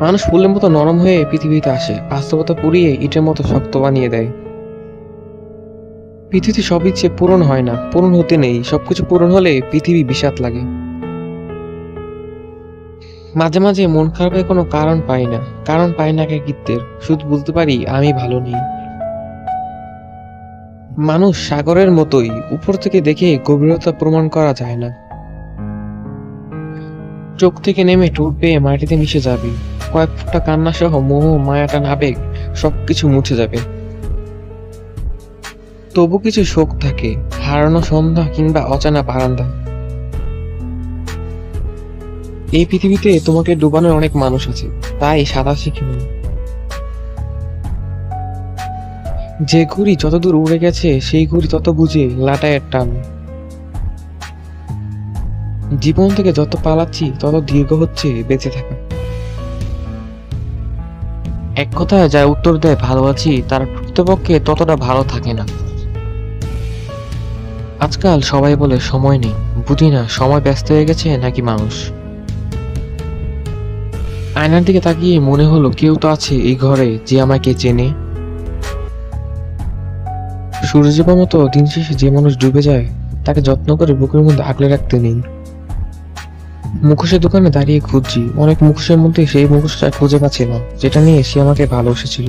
মানুষ ফুলের মতো নরম হয়ে পৃথিবীতে আসে, বাস্তবতা পুড়িয়ে ইটের মতো শক্ত বানিয়ে দেয়। পৃথিবীতে সব ইচ্ছে পূরণ হয় না, পূরণ হতে নেই। সবকিছু পূরণ হলে পৃথিবী বিষাদ লাগে। মাঝে মাঝে মন খারাপের কোনো কারণ পাই না, কারণ পাই না একাকিত্বের। শুধু বুঝতে পারি আমি ভালো নেই। মানুষ সাগরের মতোই, উপর থেকে দেখে গভীরতা প্রমাণ করা যায় না। চোখ থেকে নেমে ঠোঁট পেয়ে মাটিতে মিশে যাবে। কয়েক ফোঁটা কান্না সহ মোহ, মায়াটান, আবেগ সবকিছু মুছে যাবে। তবু কিছু শোক থাকে, হারানো সন্ধ্যা কিংবা অজানা বারান্দা। এই পৃথিবীতে তোমাকে ডুবানোর অনেক মানুষ আছে, তাই সাঁতার শিখিনি। যে ঘুড়ি যতদূর উড়ে গেছে সেই ঘুড়ি তত বুঝে লাটাইয়ের টান। জীবন থেকে যত পালাচ্ছি তত দীর্ঘ হচ্ছে বেঁচে থাকা। এক কথায় যার উত্তর দেয় ভালো আছি, তার প্রকৃতপক্ষে ততটা ভালো থাকে না। আজকাল সবাই বলে সময় নেই, বুঝি না সময় ব্যস্ত হয়ে গেছে নাকি মানুষ। আয়নার দিকে তাকিয়ে মনে হলো কেউ তো আছে এই ঘরে যে আমাকে চেনে। সূর্যের মতো দিন শেষে যে মানুষ ডুবে যায় তাকে যত্ন করে বুকের মধ্যে আগলে রাখতে নেই। মুখোশের দোকানে দাঁড়িয়ে খুঁজছি, অনেক মুখোশের মধ্যে সেই মুখোশটা খুঁজে পাচ্ছি না যেটা নিয়ে সে আমাকে ভালোবেসেছিল।